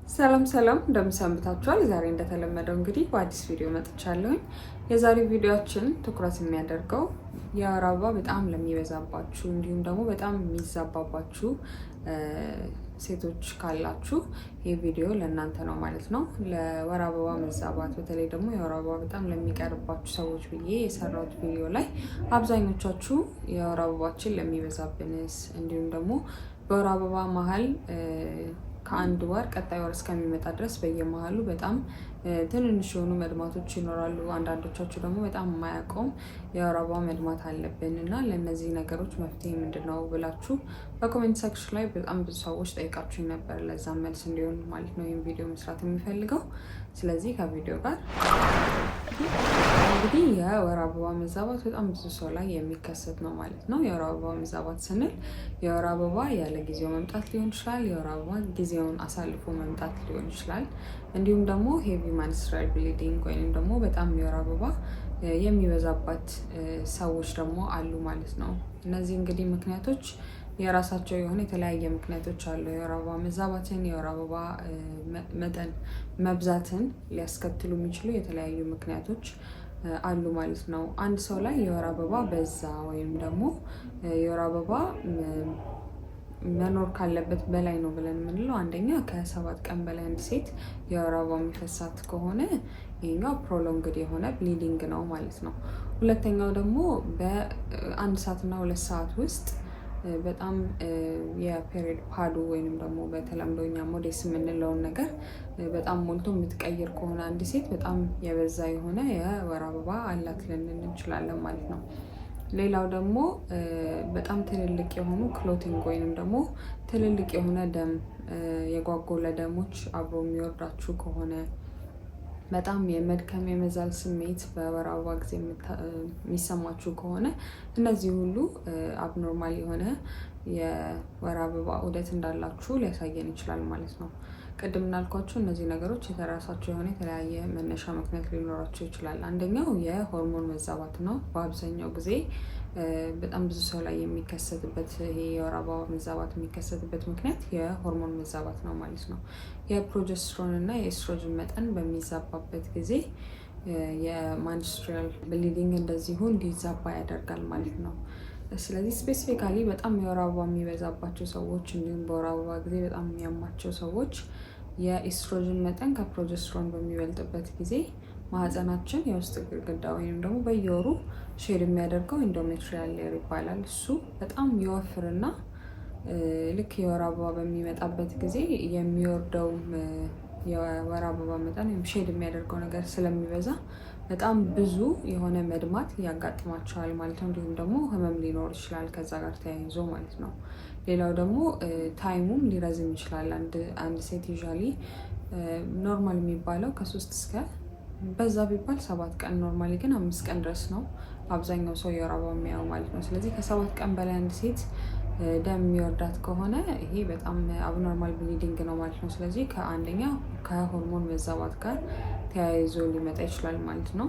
ሰላም ሰላም እንደምሰንብታችኋል። ዛሬ እንደተለመደው እንግዲህ በአዲስ ቪዲዮ መጥቻለሁኝ። የዛሬው ቪዲዮአችን ትኩረት የሚያደርገው የወር አበባ በጣም ለሚበዛባችሁ እንዲሁም ደግሞ በጣም የሚዛባባችሁ ሴቶች ካላችሁ ይህ ቪዲዮ ለእናንተ ነው ማለት ነው። ለወር አበባ መዛባት በተለይ ደግሞ የወር አበባ በጣም ለሚቀርባችሁ ሰዎች ብዬ የሰራሁት ቪዲዮ ላይ አብዛኞቻችሁ የወር አበባችን ለሚበዛብንስ እንዲሁም ደግሞ በወር አበባ መሀል ከአንድ ወር ቀጣይ ወር እስከሚመጣ ድረስ በየመሃሉ በጣም ትንንሽ የሆኑ መድማቶች ይኖራሉ። አንዳንዶቻችሁ ደግሞ በጣም የማያውቀውም የወር አበባ መድማት አለብን እና ለእነዚህ ነገሮች መፍትሄ ምንድን ነው ብላችሁ በኮሜንት ሴክሽን ላይ በጣም ብዙ ሰዎች ጠይቃችሁኝ ነበር። ለዛም መልስ እንዲሆን ማለት ነው ይህን ቪዲዮ መስራት የሚፈልገው። ስለዚህ ከቪዲዮ ጋር እንግዲህ የወር አበባ መዛባት በጣም ብዙ ሰው ላይ የሚከሰት ነው ማለት ነው። የወር አበባ መዛባት ስንል የወር አበባ ያለ ጊዜው መምጣት ሊሆን ይችላል። የወር አበባ ጊዜውን አሳልፎ መምጣት ሊሆን ይችላል። እንዲሁም ደግሞ ሄቪ ማንስትራል ብሊዲንግ ወይም ደግሞ በጣም የወር አበባ የሚበዛባት ሰዎች ደግሞ አሉ ማለት ነው። እነዚህ እንግዲህ ምክንያቶች የራሳቸው የሆነ የተለያየ ምክንያቶች አሉ። የወር አበባ መዛባትን፣ የወር አበባ መጠን መብዛትን ሊያስከትሉ የሚችሉ የተለያዩ ምክንያቶች አሉ ማለት ነው። አንድ ሰው ላይ የወር አበባ በዛ ወይም ደግሞ የወር አበባ መኖር ካለበት በላይ ነው ብለን የምንለው አንደኛ ከ7 ቀን በላይ አንድ ሴት የወር አበባ የሚፈሳት ከሆነ ይሄኛው ፕሮሎንግድ የሆነ ብሊዲንግ ነው ማለት ነው። ሁለተኛው ደግሞ በ1 ሰዓትና 2 ሰዓት ውስጥ በጣም የፔሪድ ፓዱ ወይንም ደግሞ በተለምዶ እኛ ሞዴስ የምንለውን ነገር በጣም ሞልቶ የምትቀይር ከሆነ አንድ ሴት በጣም የበዛ የሆነ የወር አበባ አላት ልንል እንችላለን ማለት ነው። ሌላው ደግሞ በጣም ትልልቅ የሆኑ ክሎቲንግ ወይንም ደግሞ ትልልቅ የሆነ ደም የጓጎለ ደሞች አብሮ የሚወርዳችሁ ከሆነ በጣም የመድከም የመዛል ስሜት በወር አበባ ጊዜ የሚሰማችሁ ከሆነ እነዚህ ሁሉ አብኖርማል የሆነ የወር አበባ ዑደት እንዳላችሁ ሊያሳየን ይችላል ማለት ነው። ቅድም እንዳልኳችሁ እነዚህ ነገሮች የተራሳቸው የሆነ የተለያየ መነሻ ምክንያት ሊኖራቸው ይችላል። አንደኛው የሆርሞን መዛባት ነው። በአብዛኛው ጊዜ በጣም ብዙ ሰው ላይ የሚከሰትበት ይሄ የወር አበባ መዛባት የሚከሰትበት ምክንያት የሆርሞን መዛባት ነው ማለት ነው። የፕሮጀስትሮን እና የኤስትሮጅን መጠን በሚዛባበት ጊዜ የማንስትሪያል ብሊዲንግ እንደዚሁ እንዲዛባ ያደርጋል ማለት ነው። ስለዚህ ስፔሲፊካሊ በጣም የወር አበባ የሚበዛባቸው ሰዎች እንዲሁም በወር አበባ ጊዜ በጣም የሚያማቸው ሰዎች የኤስትሮጅን መጠን ከፕሮጀስትሮን በሚበልጥበት ጊዜ ማህፀናችን የውስጥ ግድግዳ ወይም ደግሞ በየወሩ ሼድ የሚያደርገው ኢንዶሜትሪያል ሌየር ይባላል። እሱ በጣም ይወፍርና ልክ የወር አበባ በሚመጣበት ጊዜ የሚወርደው የወር አበባ መጠን ሼድ የሚያደርገው ነገር ስለሚበዛ በጣም ብዙ የሆነ መድማት ያጋጥማቸዋል ማለት ነው። እንዲሁም ደግሞ ህመም ሊኖር ይችላል ከዛ ጋር ተያይዞ ማለት ነው። ሌላው ደግሞ ታይሙም ሊረዝም ይችላል። አንድ ሴት ዩዥዋሊ ኖርማል የሚባለው ከ3 እስከ በዛ ቢባል 7 ቀን ኖርማሊ ግን 5 ቀን ድረስ ነው አብዛኛው ሰው የወር አበባ የሚያየው ማለት ነው። ስለዚህ ከ7 ቀን በላይ አንድ ሴት ደም የሚወርዳት ከሆነ ይሄ በጣም አብኖርማል ብሊዲንግ ነው ማለት ነው። ስለዚህ ከአንደኛ ከሆርሞን መዛባት ጋር ተያይዞ ሊመጣ ይችላል ማለት ነው።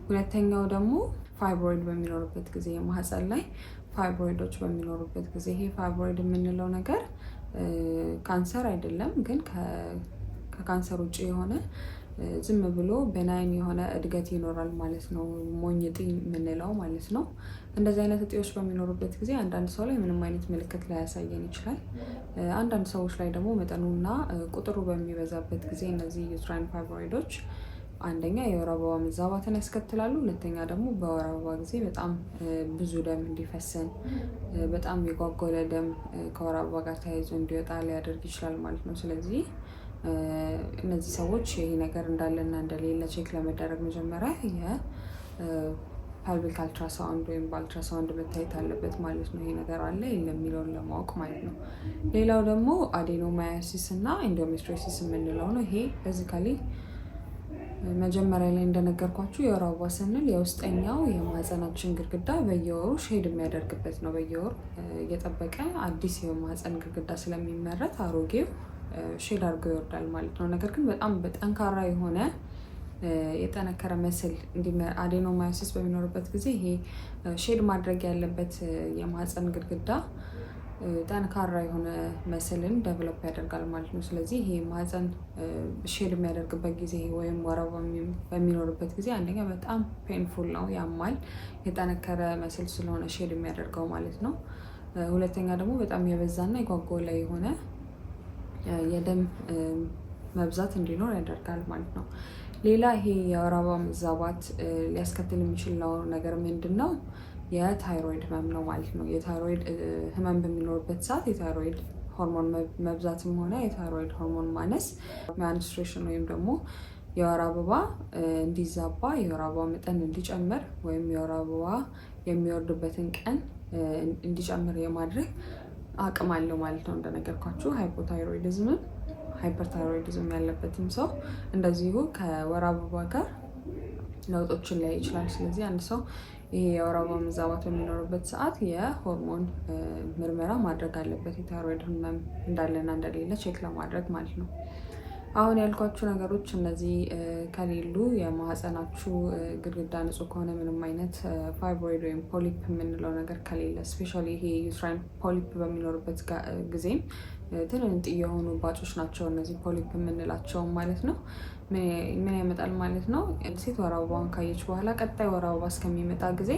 ሁለተኛው ደግሞ ፋይብሮይድ በሚኖርበት ጊዜ የማህፀን ላይ ፋይብሮይዶች በሚኖሩበት ጊዜ ይሄ ፋይብሮይድ የምንለው ነገር ካንሰር አይደለም፣ ግን ከካንሰር ውጭ የሆነ ዝም ብሎ በናይን የሆነ እድገት ይኖራል ማለት ነው። ሞኝ እጢ የምንለው ማለት ነው። እንደዚህ አይነት እጢዎች በሚኖሩበት ጊዜ አንዳንድ ሰው ላይ ምንም አይነት ምልክት ላያሳየን ይችላል። አንዳንድ ሰዎች ላይ ደግሞ መጠኑና ቁጥሩ በሚበዛበት ጊዜ እነዚህ ዩትራይን ፋይብሮይዶች አንደኛ የወር አበባ መዛባትን ያስከትላሉ። ሁለተኛ ደግሞ በወር አበባ ጊዜ በጣም ብዙ ደም እንዲፈሰን በጣም የጓጎለ ደም ከወር አበባ ጋር ተያይዞ እንዲወጣ ሊያደርግ ይችላል ማለት ነው። ስለዚህ እነዚህ ሰዎች ይሄ ነገር እንዳለና እንደሌለ ቼክ ለመደረግ መጀመሪያ የፐልቪክ አልትራሳውንድ ወይም በአልትራሳውንድ መታየት አለበት ማለት ነው። ይሄ ነገር አለ የለም የሚለውን ለማወቅ ማለት ነው። ሌላው ደግሞ አዴኖማያሲስ እና ኢንዶሜትሪዮሲስ የምንለው ነው። ይሄ ቤዚካሊ መጀመሪያ ላይ እንደነገርኳችሁ የወር አበባ ስንል የውስጠኛው የማህፀናችን ግድግዳ በየወሩ ሼድ የሚያደርግበት ነው። በየወሩ እየጠበቀ አዲስ የማህፀን ግድግዳ ስለሚመረት አሮጌው ሼድ አድርጎ ይወርዳል ማለት ነው። ነገር ግን በጣም በጠንካራ የሆነ የጠነከረ መስል አዴኖማዮሲስ በሚኖርበት ጊዜ ይሄ ሼድ ማድረግ ያለበት የማህፀን ግድግዳ ጠንካራ የሆነ መስልን ደቨሎፕ ያደርጋል ማለት ነው። ስለዚህ ይሄ ማህፀን ሼድ የሚያደርግበት ጊዜ ወይም ወር አበባ በሚኖርበት ጊዜ አንደኛ በጣም ፔንፉል ነው፣ ያማል፣ የጠነከረ መስል ስለሆነ ሼድ የሚያደርገው ማለት ነው። ሁለተኛ ደግሞ በጣም የበዛና የጓጎለ የሆነ የደም መብዛት እንዲኖር ያደርጋል ማለት ነው። ሌላ ይሄ የወር አበባ መዛባት ሊያስከትል የሚችለው ነገር ምንድን ነው? የታይሮይድ ህመም ነው ማለት ነው። የታይሮይድ ህመም በሚኖርበት ሰዓት የታይሮይድ ሆርሞን መብዛትም ሆነ የታይሮይድ ሆርሞን ማነስ ማንስትሬሽን ወይም ደግሞ የወር አበባ እንዲዛባ፣ የወር አበባ መጠን እንዲጨምር ወይም የወር አበባ የሚወርድበትን ቀን እንዲጨምር የማድረግ አቅም አለው ማለት ነው። እንደነገርኳችሁ ሃይፖታይሮይዲዝምም ሃይፐርታይሮይዲዝም ያለበትም ሰው እንደዚሁ ከወር አበባ ጋር ለውጦችን ላይ ይችላል። ስለዚህ አንድ ሰው ይሄ የወር አበባ መዛባት በሚኖርበት ሰዓት የሆርሞን ምርመራ ማድረግ አለበት፣ የታይሮይድ ህመም እንዳለና እንደሌለ ቼክ ለማድረግ ማለት ነው። አሁን ያልኳችሁ ነገሮች እነዚህ ከሌሉ የማህፀናችሁ ግድግዳ ንጹህ ከሆነ ምንም አይነት ፋይብሮይድ ወይም ፖሊፕ የምንለው ነገር ከሌለ ስፔሻሊ ይሄ ዩትራይን ፖሊፕ በሚኖርበት ጊዜም ትንንጥ የሆኑ ባጮች ናቸው እነዚህ ፖሊፕ የምንላቸው ማለት ነው። ምን ያመጣል ማለት ነው? ሴት ወር አበባውን ካየች በኋላ ቀጣይ ወር አበባ እስከሚመጣ ጊዜ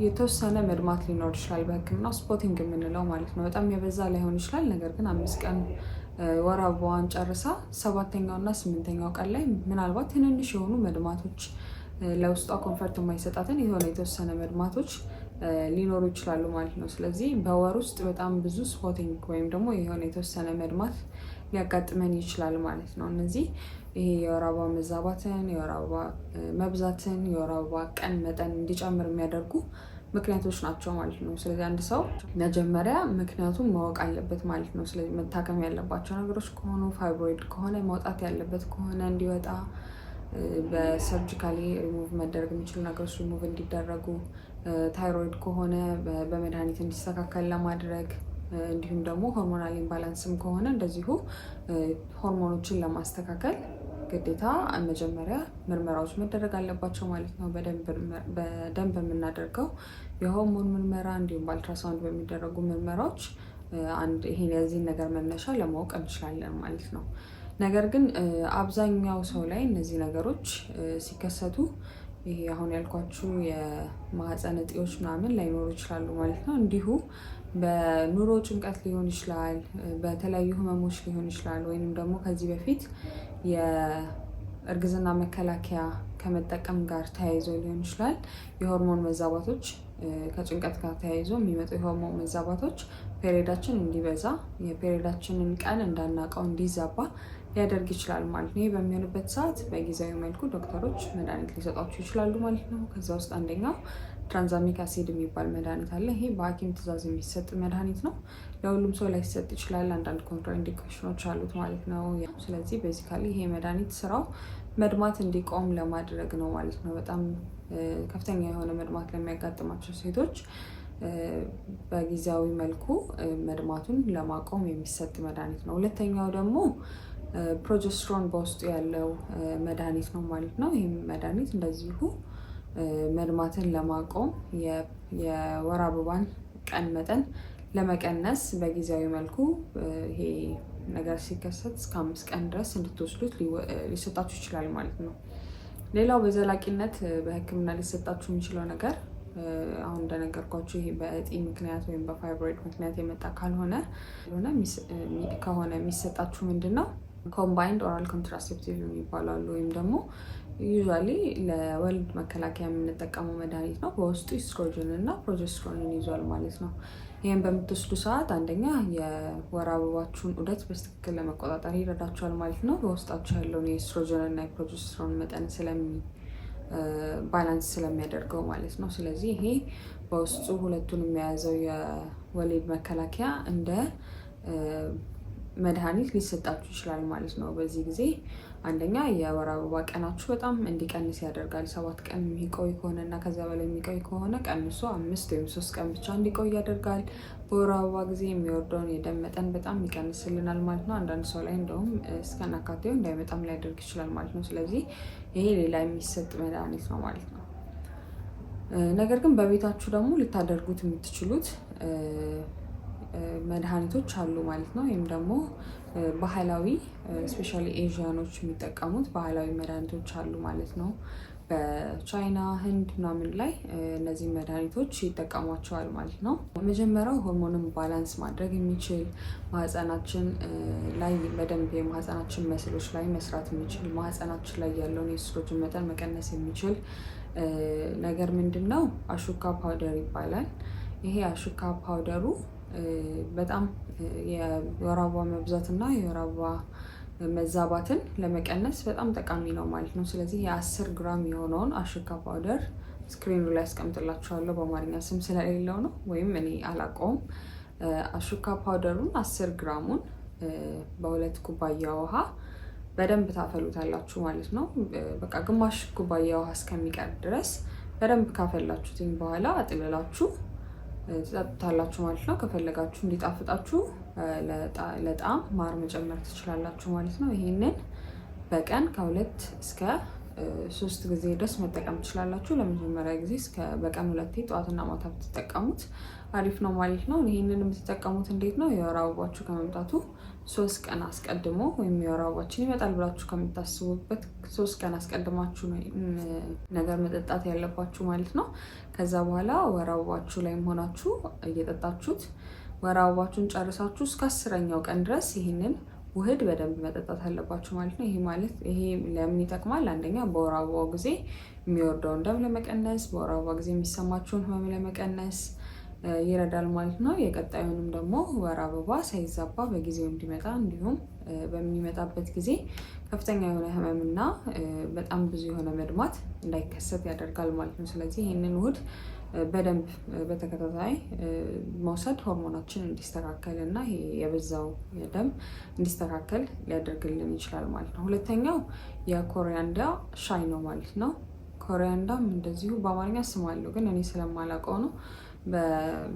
የተወሰነ መድማት ሊኖር ይችላል። በህክምና ስፖቲንግ የምንለው ማለት ነው። በጣም የበዛ ላይሆን ይችላል። ነገር ግን 5 ቀን ወር አበባዋን ጨርሳ 7ኛው እና 8ኛው ቀን ላይ ምናልባት ትንንሽ የሆኑ መድማቶች ለውስጧ ኮንፈርት የማይሰጣትን የሆነ የተወሰነ መድማቶች ሊኖሩ ይችላሉ ማለት ነው። ስለዚህ በወር ውስጥ በጣም ብዙ ስፖቲንግ ወይም ደግሞ የሆነ የተወሰነ መድማት ሊያጋጥመን ይችላል ማለት ነው። እነዚህ ይሄ የወር አበባ መዛባትን፣ የወር አበባ መብዛትን፣ የወር አበባ ቀን መጠን እንዲጨምር የሚያደርጉ ምክንያቶች ናቸው ማለት ነው። ስለዚህ አንድ ሰው መጀመሪያ ምክንያቱም ማወቅ አለበት ማለት ነው። ስለዚህ መታከም ያለባቸው ነገሮች ከሆኑ ፋይብሮይድ ከሆነ መውጣት ያለበት ከሆነ እንዲወጣ፣ በሰርጂካሊ ሪሙቭ መደረግ የሚችሉ ነገሮች ሪሙቭ እንዲደረጉ፣ ታይሮይድ ከሆነ በመድኃኒት እንዲስተካከል ለማድረግ እንዲሁም ደግሞ ሆርሞናል ኢምባላንስም ከሆነ እንደዚሁ ሆርሞኖችን ለማስተካከል ግዴታ መጀመሪያ ምርመራዎች መደረግ አለባቸው ማለት ነው። በደንብ የምናደርገው የሆርሞን ምርመራ እንዲሁም በአልትራሳውንድ በሚደረጉ ምርመራዎች ይሄን የዚህን ነገር መነሻ ለማወቅ እንችላለን ማለት ነው። ነገር ግን አብዛኛው ሰው ላይ እነዚህ ነገሮች ሲከሰቱ ይሄ አሁን ያልኳችሁ የማህፀን እጢዎች ምናምን ላይኖሩ ይችላሉ ማለት ነው። እንዲሁ በኑሮ ጭንቀት ሊሆን ይችላል፣ በተለያዩ ህመሞች ሊሆን ይችላል፣ ወይም ደግሞ ከዚህ በፊት የእርግዝና መከላከያ ከመጠቀም ጋር ተያይዞ ሊሆን ይችላል። የሆርሞን መዛባቶች ከጭንቀት ጋር ተያይዞ የሚመጡ የሆርሞን መዛባቶች ፔሪዳችን እንዲበዛ፣ የፔሪዳችንን ቀን እንዳናውቀው እንዲዛባ ሊያደርግ ይችላል ማለት ነው። ይህ በሚሆንበት ሰዓት በጊዜያዊ መልኩ ዶክተሮች መድኃኒት ሊሰጧችሁ ይችላሉ ማለት ነው። ከዛ ውስጥ አንደኛው ትራንዛሚክ አሲድ የሚባል መድኃኒት አለ። ይሄ በሐኪም ትዕዛዝ የሚሰጥ መድኃኒት ነው። ለሁሉም ሰው ላይሰጥ ይችላል። አንዳንድ ኮንትራኢንዲኬሽኖች አሉት ማለት ነው። ስለዚህ ቤዚካሊ ይሄ መድኃኒት ስራው መድማት እንዲቆም ለማድረግ ነው ማለት ነው። በጣም ከፍተኛ የሆነ መድማት ለሚያጋጥማቸው ሴቶች በጊዜያዊ መልኩ መድማቱን ለማቆም የሚሰጥ መድኃኒት ነው። ሁለተኛው ደግሞ ፕሮጀስትሮን በውስጡ ያለው መድኃኒት ነው ማለት ነው። ይህም መድኃኒት እንደዚሁ መድማትን ለማቆም የወር አበባን ቀን መጠን ለመቀነስ በጊዜያዊ መልኩ ይሄ ነገር ሲከሰት እስከ 5 ቀን ድረስ እንድትወስዱት ሊሰጣችሁ ይችላል ማለት ነው። ሌላው በዘላቂነት በሕክምና ሊሰጣችሁ የሚችለው ነገር አሁን እንደነገርኳችሁ ይሄ በእጢ ምክንያት ወይም በፋይብሮይድ ምክንያት የመጣ ከሆነ የሚሰጣችሁ ምንድን ነው? ኮምባይንድ ኦራል ኮንትራሴፕቲቭ የሚባላሉ ወይም ደግሞ ዩዥዋሊ ለወሊድ መከላከያ የምንጠቀመው መድኃኒት ነው። በውስጡ ኢስትሮጅን እና ፕሮጀስትሮንን ይዟል ማለት ነው። ይህም በምትወስዱ ሰዓት አንደኛ የወር አበባችሁን ዑደት በትክክል ለመቆጣጠር ይረዳችኋል ማለት ነው። በውስጣችሁ ያለውን የኢስትሮጅን እና የፕሮጀስትሮን መጠን ባላንስ ስለሚያደርገው ማለት ነው። ስለዚህ ይሄ በውስጡ ሁለቱን የሚያያዘው የወሊድ መከላከያ እንደ መድኃኒት ሊሰጣችሁ ይችላል ማለት ነው። በዚህ ጊዜ አንደኛ የወር አበባ ቀናችሁ በጣም እንዲቀንስ ያደርጋል። 7 ቀን የሚቆይ ከሆነ እና ከዚያ በላይ የሚቆይ ከሆነ ቀንሶ 5 ወይም 3 ቀን ብቻ እንዲቆይ ያደርጋል። በወር አበባ ጊዜ የሚወርደውን የደም መጠን በጣም ይቀንስልናል ማለት ነው። አንዳንድ ሰው ላይ እንደውም እስከናካቴው እንዳይመጣም ሊያደርግ ይችላል ማለት ነው። ስለዚህ ይሄ ሌላ የሚሰጥ መድኃኒት ነው ማለት ነው። ነገር ግን በቤታችሁ ደግሞ ልታደርጉት የምትችሉት መድኃኒቶች አሉ ማለት ነው። ወይም ደግሞ ባህላዊ ስፔሻሊ ኤዥያኖች የሚጠቀሙት ባህላዊ መድኃኒቶች አሉ ማለት ነው። በቻይና ህንድ ምናምን ላይ እነዚህ መድኃኒቶች ይጠቀሟቸዋል ማለት ነው። መጀመሪያው ሆርሞንን ባላንስ ማድረግ የሚችል ማህፀናችን ላይ በደንብ የማህፀናችን መስሎች ላይ መስራት የሚችል ማህፀናችን ላይ ያለውን የኤስትሮጅን መጠን መቀነስ የሚችል ነገር ምንድን ነው? አሹካ ፓውደር ይባላል። ይሄ አሹካ ፓውደሩ በጣም የወር አበባ መብዛትና የወር አበባ መዛባትን ለመቀነስ በጣም ጠቃሚ ነው ማለት ነው። ስለዚህ የ10 ግራም የሆነውን አሹካ ፓውደር ስክሪኑ ላይ አስቀምጥላችኋለሁ። በአማርኛ ስም ስለሌለው ነው ወይም እኔ አላውቀውም። አሹካ ፓውደሩን 10 ግራሙን በ2 ኩባያ ውሃ በደንብ ታፈሉታላችሁ ማለት ነው። በቃ ግማሽ ኩባያ ውሃ እስከሚቀር ድረስ በደንብ ካፈላችሁትኝ በኋላ አጥልላችሁ ትጠጡታላችሁ ማለት ነው። ከፈለጋችሁ እንዲጣፍጣችሁ ለጣዕም ማር መጨመር ትችላላችሁ ማለት ነው። ይሄንን በቀን ከ2 እስከ 3 ጊዜ ድረስ መጠቀም ትችላላችሁ። ለመጀመሪያ ጊዜ በቀን 2 ጠዋትና ማታ ብትጠቀሙት አሪፍ ነው ማለት ነው። ይሄንን የምትጠቀሙት እንዴት ነው? የወር አበባችሁ ከመምጣቱ 3 ቀን አስቀድሞ ወይም የወር አበባችን ይመጣል ብላችሁ ከምታስቡበት 3 ቀን አስቀድማችሁ ነገር መጠጣት ያለባችሁ ማለት ነው። ከዛ በኋላ ወር አበባችሁ ላይም ሆናችሁ እየጠጣችሁት ወር አበባችሁን ጨርሳችሁ እስከ 10ኛው ቀን ድረስ ይህንን ውህድ በደንብ መጠጣት አለባችሁ ማለት ነው። ይሄ ለምን ይጠቅማል? አንደኛ በወር አበባው ጊዜ የሚወርደውን ደም ለመቀነስ፣ በወር አበባ ጊዜ የሚሰማችሁን ህመም ለመቀነስ ይረዳል ማለት ነው። የቀጣዩንም ደግሞ ወር አበባ ሳይዛባ በጊዜው እንዲመጣ እንዲሁም በሚመጣበት ጊዜ ከፍተኛ የሆነ ህመምና በጣም ብዙ የሆነ መድማት እንዳይከሰት ያደርጋል ማለት ነው። ስለዚህ ይህንን ውህድ በደንብ በተከታታይ መውሰድ ሆርሞናችን እንዲስተካከል እና ይሄ የበዛው ደም እንዲስተካከል ሊያደርግልን ይችላል ማለት ነው። ሁለተኛው የኮሪያንዳ ሻይ ነው ማለት ነው። ኮሪያንዳም እንደዚሁ በአማርኛ ስም አለው ግን እኔ ስለማላውቀው ነው።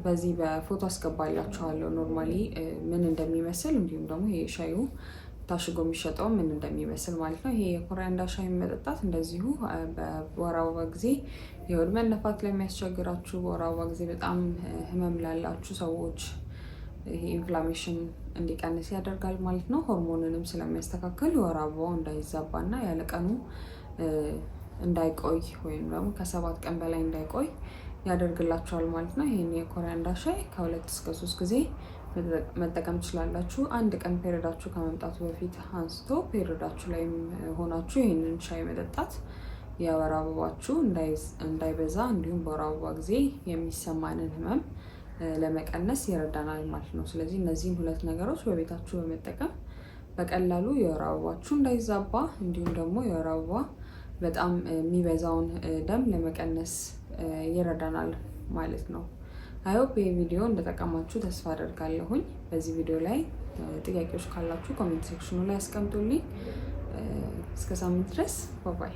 በዚህ በፎቶ አስገባላችኋለሁ ኖርማሊ ምን እንደሚመስል እንዲሁም ደግሞ ይሄ ሻዩ ታሽጎ የሚሸጠው ምን እንደሚመስል ማለት ነው። ይሄ የኮሪያንዳ ሻይ መጠጣት እንደዚሁ በወር አበባ ጊዜ የሆድ መነፋት ለሚያስቸግራችሁ፣ በወር አበባ ጊዜ በጣም ህመም ላላችሁ ሰዎች ይሄ ኢንፍላሜሽን እንዲቀንስ ያደርጋል ማለት ነው። ሆርሞንንም ስለሚያስተካክል የወር አበባው እንዳይዛባና ያለቀኑ እንዳይቆይ ወይም ደግሞ ከ7 ቀን በላይ እንዳይቆይ ያደርግላችኋል ማለት ነው። ይሄን የኮሪያንዳ ሻይ ከ2 እስከ 3 ጊዜ መጠቀም ትችላላችሁ። አንድ ቀን ፔሪዳችሁ ከመምጣቱ በፊት አንስቶ ፔሪዳችሁ ላይ ሆናችሁ ይህንን ሻይ መጠጣት የወር አበባችሁ እንዳይበዛ እንዲሁም በወር አበባ ጊዜ የሚሰማንን ህመም ለመቀነስ ይረዳናል ማለት ነው። ስለዚህ እነዚህን 2 ነገሮች በቤታችሁ በመጠቀም በቀላሉ የወር አበባችሁ እንዳይዛባ እንዲሁም ደግሞ የወር አበባ በጣም የሚበዛውን ደም ለመቀነስ ይረዳናል ማለት ነው። አይሆፕ ይህ ቪዲዮ እንደጠቀማችሁ ተስፋ አደርጋለሁኝ። በዚህ ቪዲዮ ላይ ጥያቄዎች ካላችሁ ኮሜንት ሴክሽኑ ላይ አስቀምጡልኝ። እስከ ሳምንት ድረስ ባይ ባይ።